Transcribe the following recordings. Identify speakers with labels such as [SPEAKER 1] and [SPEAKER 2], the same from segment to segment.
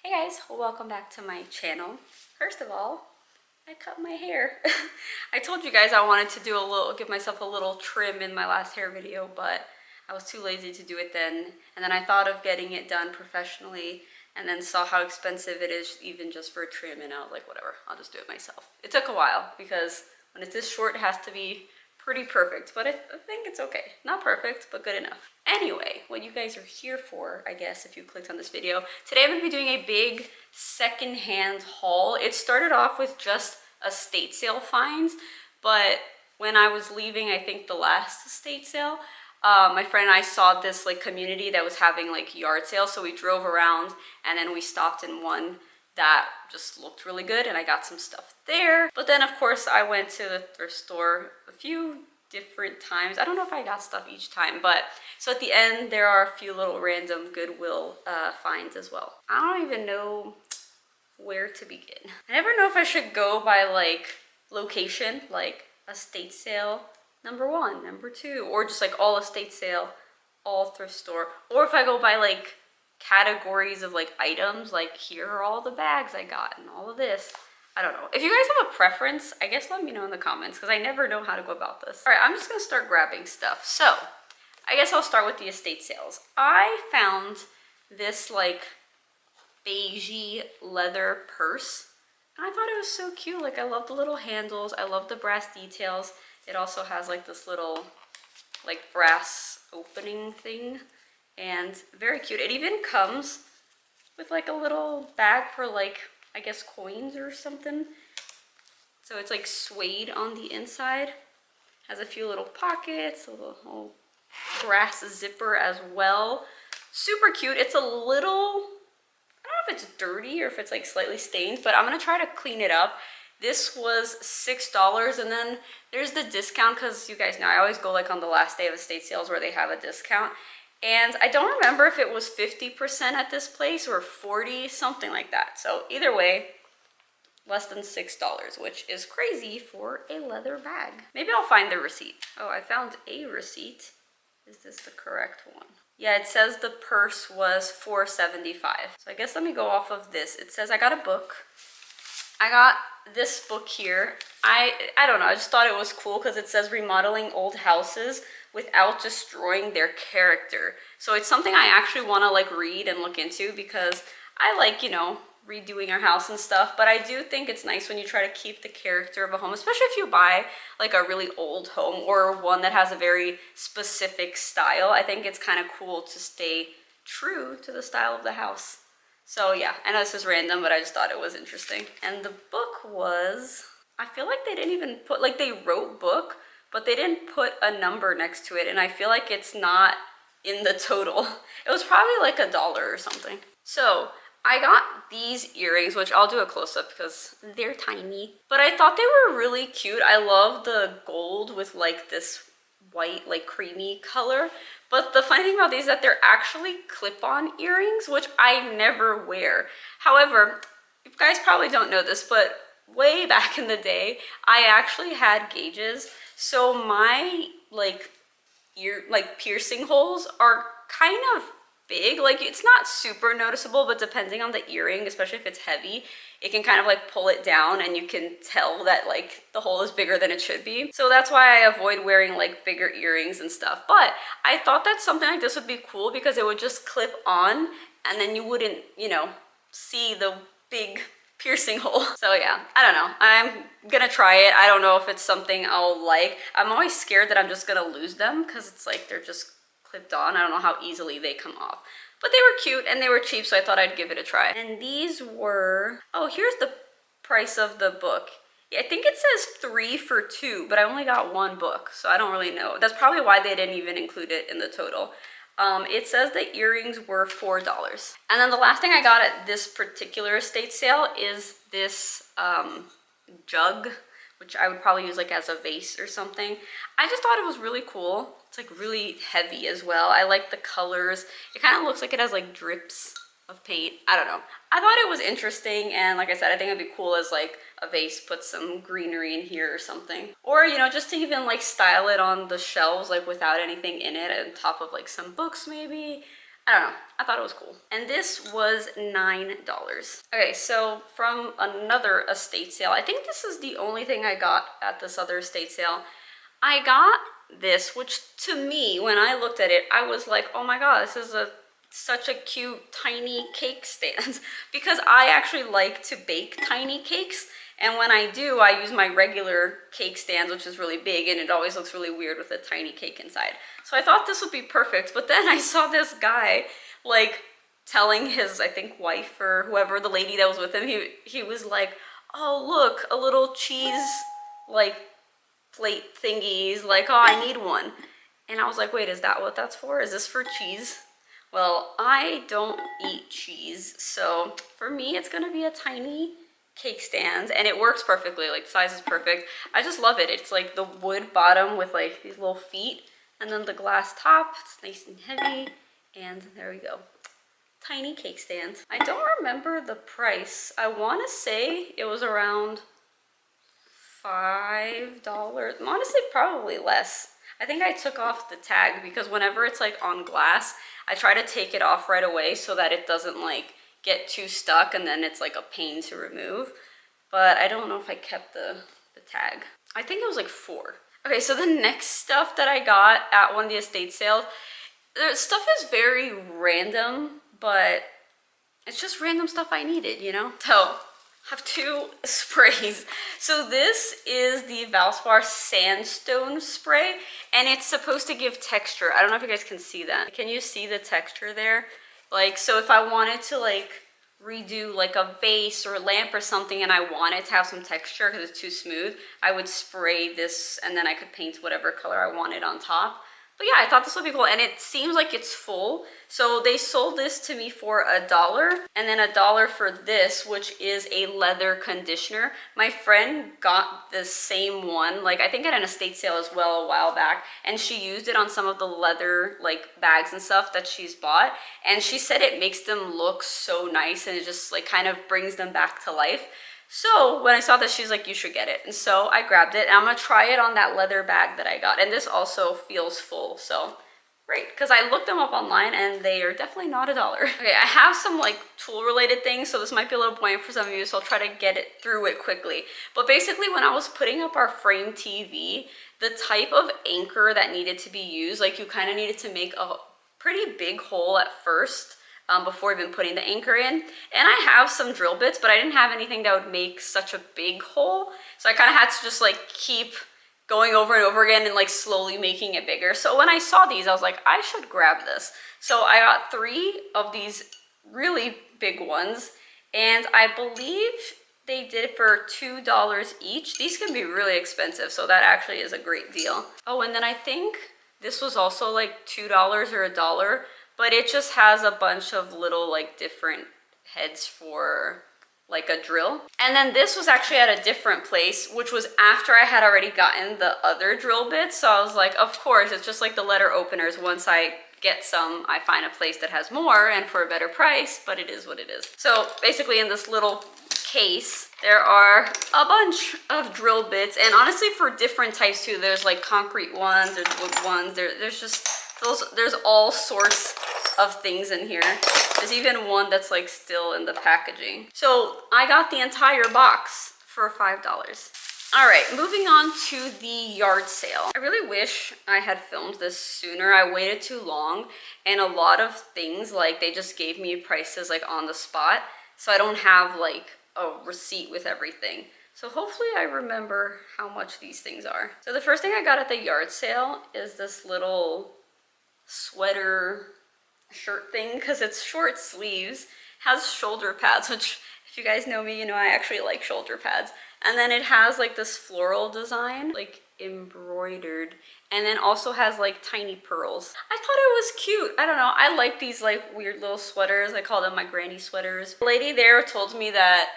[SPEAKER 1] Hey guys, welcome back to my channel. First of all, I cut my hair. I told you guys I wanted to give myself a little trim in my last hair video, but I was too lazy to do it then. And then I thought of getting it done professionally and then saw how expensive it is even just for a trim, and I was like, whatever, I'll just do it myself. It took a while because when it's this short, it has to be pretty perfect, but I think it's okay. Not perfect, but good enough. Anyway, what you guys are here for, I guess, if you clicked on this video, today I'm gonna be doing a big secondhand haul. It started off with just estate sale finds, but when I was leaving, I think the last estate sale, my friend and I saw this like community that was having like yard sales, so we drove around and then we stopped in one that just looked really good and I got some stuff there. But then of course I went to the thrift store a few different times. I don't know if I got stuff each time, but so at the end there are a few little random Goodwill finds as well. I don't even know where to begin. I never know if I should go by like location, like estate sale #1, #2, or just like all estate sale, all thrift store, or if I go by like categories of like items, like here are all the bags I got and all of this. I don't know. If you guys have a preference, I guess let me know in the comments because I never know how to go about this. All right, I'm just gonna start grabbing stuff. So I guess I'll start with the estate sales. I found this like beigey leather purse and I thought it was so cute. Like I love the little handles, I love the brass details. It also has like this little like brass opening thing and very cute. It even comes with like a little bag for like, I guess, coins or something. So it's like suede on the inside. Has a few little pockets, a little brass zipper as well. Super cute. It's a little, I don't know if it's dirty or if it's like slightly stained, but I'm gonna try to clean it up. This was $6, and then there's the discount because you guys know I always go like on the last day of estate sales where they have a discount. And I don't remember if it was 50% at this place or 40, something like that. So either way, less than $6, which is crazy for a leather bag. Maybe I'll find the receipt. Oh, I found a receipt. Is this the correct one? Yeah, it says the purse was $4.75. So I guess let me go off of this. It says I got a book. I got this book here. I don't know, I just thought it was cool because it says remodeling old houses without destroying their character. So it's something I actually want to like read and look into because I like, you know, redoing our house and stuff, but I do think it's nice when you try to keep the character of a home, especially if you buy like a really old home or one that has a very specific style. I think it's kind of cool to stay true to the style of the house. So yeah, I know this is random, but I just thought it was interesting. And the book was, I feel like they didn't even put, like they wrote book, but they didn't put a number next to it. And I feel like it's not in the total. It was probably like $1 or something. So I got these earrings, which I'll do a close-up because they're tiny. But I thought they were really cute. I love the gold with like this white, like creamy color. But the funny thing about these is that they're actually clip-on earrings, which I never wear. However, you guys probably don't know this, but way back in the day, I actually had gauges. So my like piercing holes are kind of big. Like it's not super noticeable, but depending on the earring, especially if it's heavy, it can kind of like pull it down and you can tell that like the hole is bigger than it should be. So that's why I avoid wearing like bigger earrings and stuff. But I thought that something like this would be cool because it would just clip on and then you wouldn't, you know, see the big piercing hole. So yeah, I don't know. I'm gonna try it. I don't know if it's something I'll like. I'm always scared that I'm just gonna lose them because it's like they're just clipped on. I don't know how easily they come off. But they were cute and they were cheap, so I thought I'd give it a try. And these were, oh, here's the price of the book. Yeah, I think it says 3 for 2, but I only got 1 book, so I don't really know. That's probably why they didn't even include it in the total. It says the earrings were $4. And then the last thing I got at this particular estate sale is this jug, which I would probably use like as a vase or something. I just thought it was really cool. It's like really heavy as well. I like the colors. It kind of looks like it has like drips of paint. I don't know. I thought it was interesting, and like I said, I think it'd be cool as like a vase, put some greenery in here or something. Or, you know, just to even like style it on the shelves like without anything in it, on top of like some books maybe. I don't know. I thought it was cool. And this was $9. Okay, so from another estate sale, I think this is the only thing I got at this other estate sale. I got this, which to me, when I looked at it, I was like, oh my god, this is such a cute tiny cake stand. Because I actually like to bake tiny cakes, and when I do, I use my regular cake stand, which is really big, and it always looks really weird with a tiny cake inside. So I thought this would be perfect, but then I saw this guy like telling his, I think, wife or whoever, the lady that was with him, he was like, oh look, a little cheese like plate thingies, like, oh, I need one. And I was like, wait, is that what that's for? Is this for cheese? Well, I don't eat cheese, so for me it's gonna be a tiny cake stand, and it works perfectly. Like, the size is perfect. I just love it. It's like the wood bottom with like these little feet, and then the glass top. It's nice and heavy, and there we go. Tiny cake stand. I don't remember the price. I want to say it was around $5. Honestly, probably less. I think I took off the tag because whenever it's like on glass, I try to take it off right away so that it doesn't like get too stuck and then it's like a pain to remove. But I don't know if I kept the tag. I think it was like $4. Okay, so the next stuff that I got at one of the estate sales, the stuff is very random, but it's just random stuff I needed, you know? So have two sprays. So this is the Valspar Sandstone spray, and it's supposed to give texture. I don't know if you guys can see that. Can you see the texture there? Like, so if I wanted to like redo like a vase or a lamp or something and I wanted to have some texture because it's too smooth, I would spray this and then I could paint whatever color I wanted on top. But yeah, I thought this would be cool, and it seems like it's full. So they sold this to me for $1, and then $1 for this, which is a leather conditioner. My friend got the same one, like I think at an estate sale as well a while back, and she used it on some of the leather like bags and stuff that she's bought, and she said it makes them look so nice and it just like kind of brings them back to life. So when I saw this, she's like, you should get it. And so I grabbed it, and I'm gonna try it on that leather bag that I got. And this also feels full, so great. Because I looked them up online and they are definitely not $1. Okay, I have some like tool related things, so this might be a little boring for some of you, so I'll try to get it through it quickly. But basically when I was putting up our frame TV, the type of anchor that needed to be used, like you kind of needed to make a pretty big hole at first, before even putting the anchor in. And I have some drill bits, but I didn't have anything that would make such a big hole. So I kind of had to just like keep going over and over again and like slowly making it bigger. So when I saw these, I was like, I should grab this. So I got 3 of these really big ones, and I believe they did it for $2 each. These can be really expensive, so that actually is a great deal. Oh, and then I think this was also like $2 or $1, but it just has a bunch of little like different heads for like a drill. And then this was actually at a different place, which was after I had already gotten the other drill bits. So I was like, of course, it's just like the letter openers. Once I get some, I find a place that has more and for a better price, but it is what it is. So basically in this little case, there are a bunch of drill bits, and honestly for different types too. There's like concrete ones, there's wood ones, there's just there's all sorts of things in here. There's even one that's like still in the packaging. So I got the entire box for $5. All right, moving on to the yard sale. I really wish I had filmed this sooner. I waited too long, and a lot of things, like they just gave me prices like on the spot, so I don't have like a receipt with everything. So hopefully I remember how much these things are. So the first thing I got at the yard sale is this little sweater shirt thing, because it's short sleeves, has shoulder pads, which if you guys know me, you know I actually like shoulder pads. And then it has like this floral design, like embroidered, and then also has like tiny pearls. I thought it was cute. I don't know, I like these like weird little sweaters. I call them my granny sweaters. The lady there told me that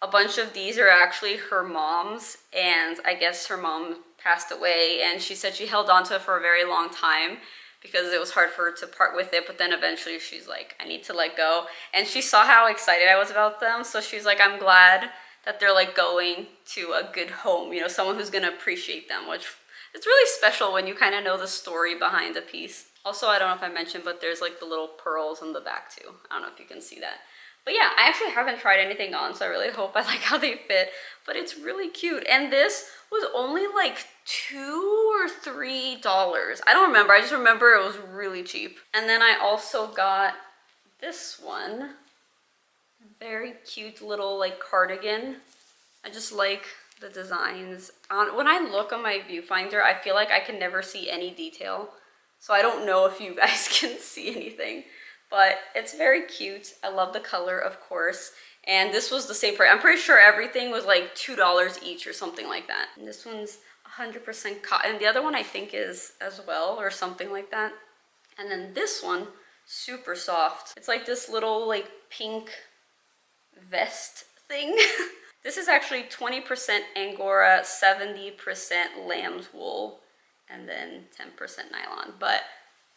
[SPEAKER 1] a bunch of these are actually her mom's, and I guess her mom passed away, and she said she held on to it for a very long time because it was hard for her to part with it, but then eventually she's like, I need to let go. And she saw how excited I was about them, so she's like, I'm glad that they're like going to a good home, you know, someone who's gonna appreciate them, which is really special when you kind of know the story behind a piece. Also, I don't know if I mentioned, but there's like the little pearls in the back too. I don't know if you can see that. But yeah, I actually haven't tried anything on, so I really hope I like how they fit. But it's really cute. And this was only like $2 or $3. I don't remember. I just remember it was really cheap. And then I also got this one. Very cute little like cardigan. I just like the designs. When I look on my viewfinder, I feel like I can never see any detail. So I don't know if you guys can see anything, but it's very cute. I love the color, of course. And this was the same price. I'm pretty sure everything was like $2 each or something like that. And this one's 100% cotton. The other one I think is as well, or something like that. And then this one, super soft. It's like this little like pink vest thing. This is actually 20% Angora, 70% lamb's wool, and then 10% nylon. But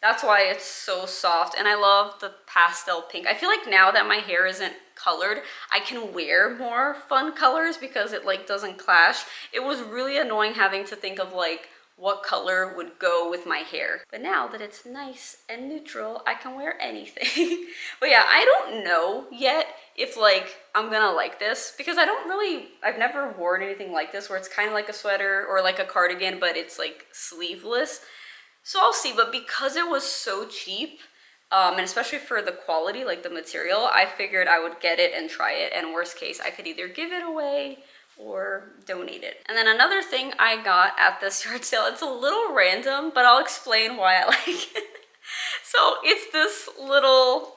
[SPEAKER 1] that's why it's so soft. And I love the pastel pink. I feel like now that my hair isn't colored, I can wear more fun colors because it like doesn't clash. It was really annoying having to think of like what color would go with my hair. But now that it's nice and neutral, I can wear anything. But yeah, I don't know yet if like I'm gonna like this because I've never worn anything like this where it's kind of like a sweater or like a cardigan, but it's like sleeveless. So I'll see, but because it was so cheap, and especially for the quality, like the material, I figured I would get it and try it, and worst case, I could either give it away or donate it. And then another thing I got at this yard sale, it's a little random, but I'll explain why I like it. So it's this little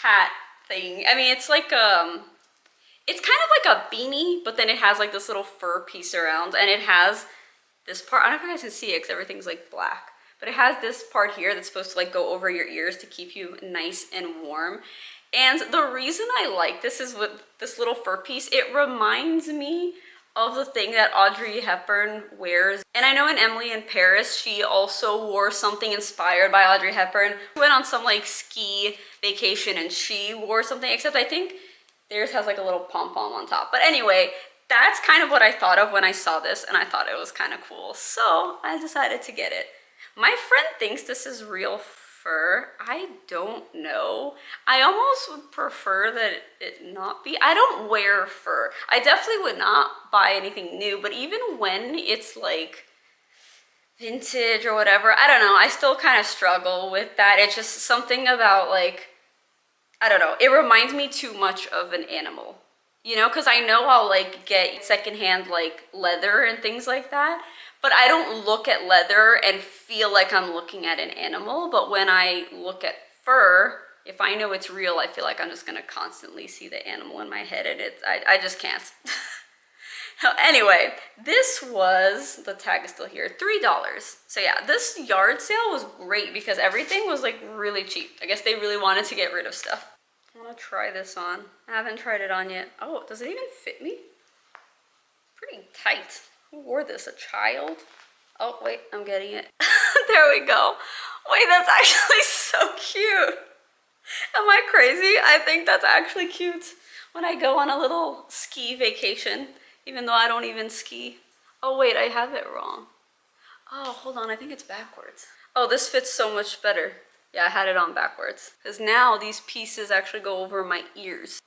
[SPEAKER 1] hat thing. I mean, it's like it's kind of like a beanie, but then it has like this little fur piece around, and it has this part. I don't know if you guys can see it because everything's like black, but it has this part here that's supposed to like go over your ears to keep you nice and warm. And the reason I like this is with this little fur piece, it reminds me of the thing that Audrey Hepburn wears. And I know in Emily in Paris, she also wore something inspired by Audrey Hepburn. She went on some like ski vacation and she wore something, except I think theirs has like a little pom-pom on top. But anyway, that's kind of what I thought of when I saw this, and I thought it was kind of cool. So I decided to get it. My friend thinks this is real fur. I don't know. I almost would prefer that it not be. I don't wear fur. I definitely would not buy anything new, but even when it's like vintage or whatever, I don't know, I still kind of struggle with that. It's just something about like, I don't know, it reminds me too much of an animal, you know, because I know I'll like get secondhand like leather and things like that, but I don't look at leather and feel like I'm looking at an animal. But when I look at fur, if I know it's real, I feel like I'm just gonna constantly see the animal in my head, and I just can't. Anyway, this was, the tag is still here, $3. So yeah, this yard sale was great because everything was like really cheap. I guess they really wanted to get rid of stuff. I want to try this on. I haven't tried it on yet. Oh, does it even fit me? Pretty tight. Who wore this? A child? Oh, wait, I'm getting it. There we go. Wait, that's actually so cute. Am I crazy? I think that's actually cute when I go on a little ski vacation, even though I don't even ski. Oh, wait, I have it wrong. Oh, hold on, I think it's backwards. Oh, this fits so much better. Yeah, I had it on backwards. Because now these pieces actually go over my ears.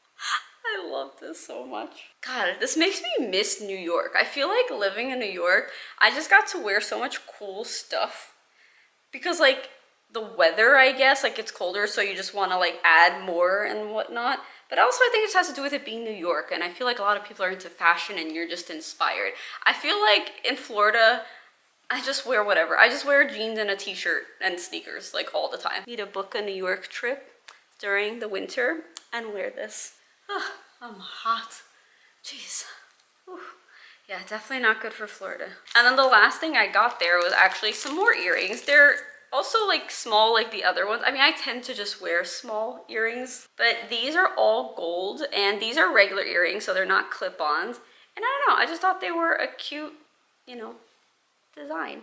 [SPEAKER 1] I love this so much. God, this makes me miss New York. I feel like living in New York, I just got to wear so much cool stuff. Because like the weather, I guess, like it's colder, so you just want to like add more and whatnot. But also I think it just has to do with it being New York. And I feel like a lot of people are into fashion and you're just inspired. I feel like in Florida, I just wear whatever. I just wear jeans and a t-shirt and sneakers like all the time. Need to book a New York trip during the winter and wear this. Oh, I'm hot. Jeez. Whew. Yeah, definitely not good for Florida. And then the last thing I got there was actually some more earrings. They're also like small like the other ones. I mean, I tend to just wear small earrings, but these are all gold and these are regular earrings, so they're not clip-ons. And I don't know, I just thought they were a cute, you know, design.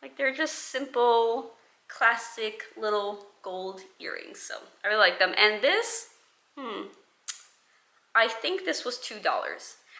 [SPEAKER 1] Like they're just simple, classic little gold earrings. So I really like them. And this, I think this was $2.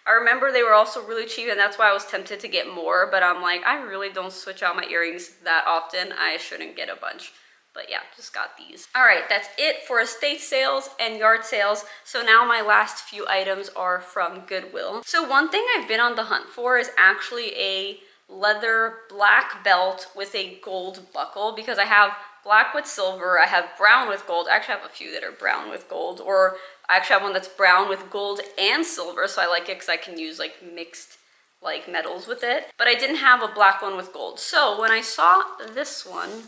[SPEAKER 1] I remember they were also really cheap, and that's why I was tempted to get more, but I'm like, I really don't switch out my earrings that often. I shouldn't get a bunch. But yeah, just got these. All right, that's it for estate sales and yard sales. So now my last few items are from Goodwill. So one thing I've been on the hunt for is actually a leather black belt with a gold buckle, because I have black with silver, I have brown with gold. I actually have a few that are brown with gold, or I actually have one that's brown with gold and silver, so I like it because I can use like mixed like metals with it. But I didn't have a black one with gold. So when I saw this one,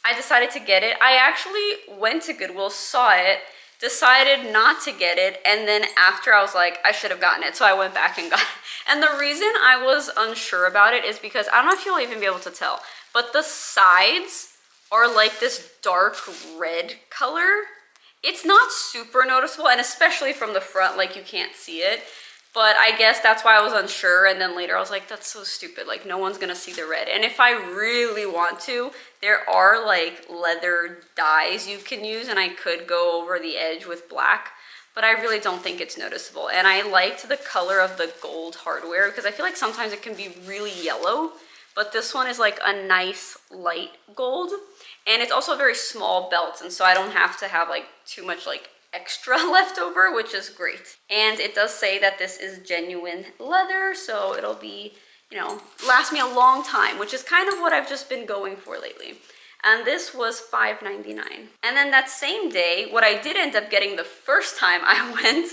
[SPEAKER 1] I decided to get it. I actually went to Goodwill, saw it, decided not to get it, and then after I was like, I should have gotten it. So I went back and got it. And the reason I was unsure about it is because, I don't know if you'll even be able to tell, but the sides are like this dark red color. It's not super noticeable, and especially from the front, like you can't see it. But I guess that's why I was unsure, and then later I was like, that's so stupid, like no one's gonna see the red. And if I really want to, there are like leather dyes you can use, and I could go over the edge with black, but I really don't think it's noticeable. And I liked the color of the gold hardware, because I feel like sometimes it can be really yellow, but this one is like a nice light gold. And it's also a very small belt, and so I don't have to have like too much like extra left over, which is great. And it does say that this is genuine leather, so it'll be, you know, last me a long time, which is kind of what I've just been going for lately. And this was $5.99. And then that same day, what I did end up getting the first time I went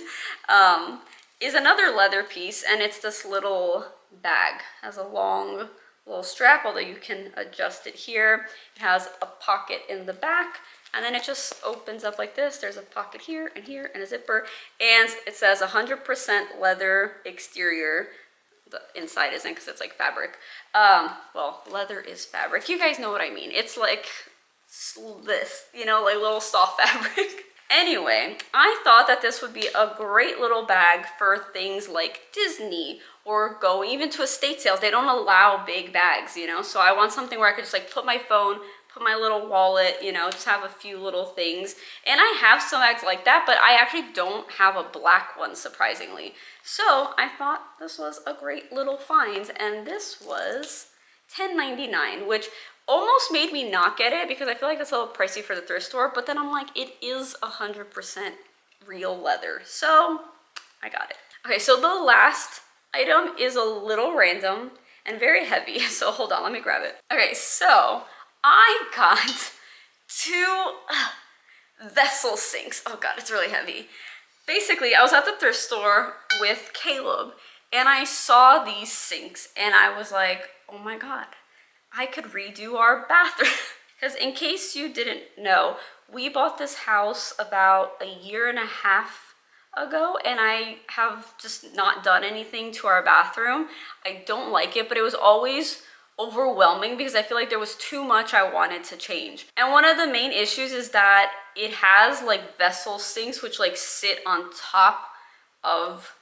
[SPEAKER 1] is another leather piece, and it's this little bag. It has a long little strap, although you can adjust it here. It has a pocket in the back, and then it just opens up like this. There's a pocket here and a zipper, and it says 100% leather exterior. The inside isn't, because it's like fabric. Well, leather is fabric. You guys know what I mean. It's like this, you know, like little soft fabric. Anyway, I thought that this would be a great little bag for things like Disney, or go even to estate sales. They don't allow big bags, you know? So I want something where I could just like put my phone, put my little wallet, you know, just have a few little things. And I have some bags like that, but I actually don't have a black one, surprisingly. So I thought this was a great little find, and this was $10.99, which almost made me not get it, because I feel like that's a little pricey for the thrift store, but then I'm like, it is 100% real leather, so I got it. Okay, so the last item is a little random and very heavy, so hold on, let me grab it. Okay, so I got two vessel sinks. Oh god, it's really heavy. Basically, I was at the thrift store with Caleb, and I saw these sinks, and I was like, oh my god, I could redo our bathroom. Because in case you didn't know, we bought this house about a year and a half ago, and I have just not done anything to our bathroom. I don't like it, but it was always overwhelming because I feel like there was too much I wanted to change. And one of the main issues is that it has like vessel sinks which like sit on top of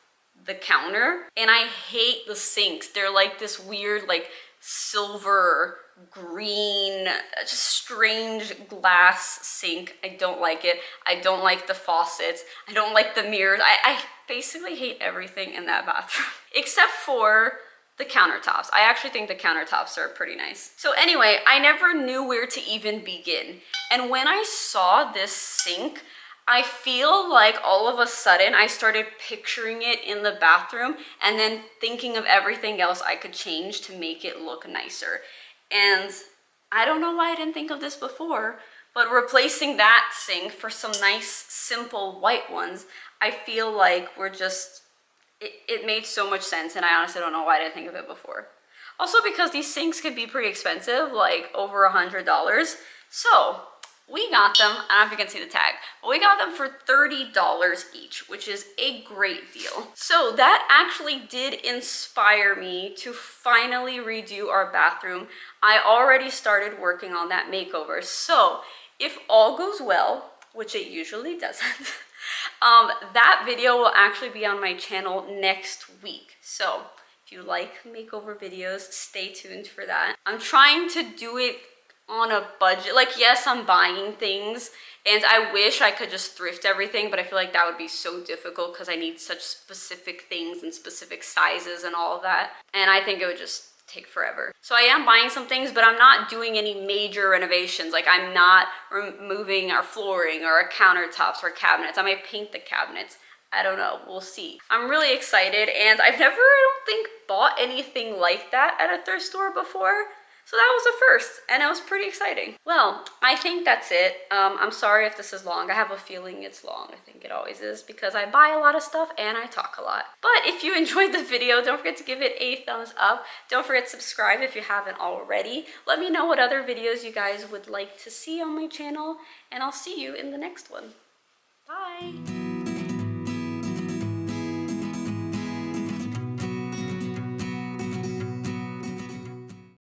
[SPEAKER 1] the counter, and I hate the sinks. They're like this weird like silver green, just strange glass sink. I don't like it. I don't like the faucets. I don't like the mirrors. I basically hate everything in that bathroom except for the countertops. I actually think the countertops are pretty nice. So anyway, I never knew where to even begin. And when I saw this sink, I feel like all of a sudden I started picturing it in the bathroom and then thinking of everything else I could change to make it look nicer. And I don't know why I didn't think of this before, but replacing that sink for some nice, simple white ones, I feel like we're just, it made so much sense, and I honestly don't know why I didn't think of it before. Also because these sinks can be pretty expensive, like over $100. So we got them, I don't know if you can see the tag, but we got them for $30 each, which is a great deal. So that actually did inspire me to finally redo our bathroom. I already started working on that makeover. So if all goes well, which it usually doesn't, that video will actually be on my channel next week. So if you like makeover videos, stay tuned for that. I'm trying to do it on a budget. Like, yes, I'm buying things, and I wish I could just thrift everything, but I feel like that would be so difficult because I need such specific things and specific sizes and all of that. And I think it would just take forever. So I am buying some things, but I'm not doing any major renovations. Like I'm not removing our flooring or our countertops or cabinets. I might paint the cabinets. I don't know, we'll see. I'm really excited, and I've never, I don't think, bought anything like that at a thrift store before. So that was a first, and it was pretty exciting. Well, I think that's it. I'm sorry if this is long. I have a feeling it's long. I think it always is because I buy a lot of stuff and I talk a lot. But if you enjoyed the video, don't forget to give it a thumbs up. Don't forget to subscribe if you haven't already. Let me know what other videos you guys would like to see on my channel, and I'll see you in the next one. Bye.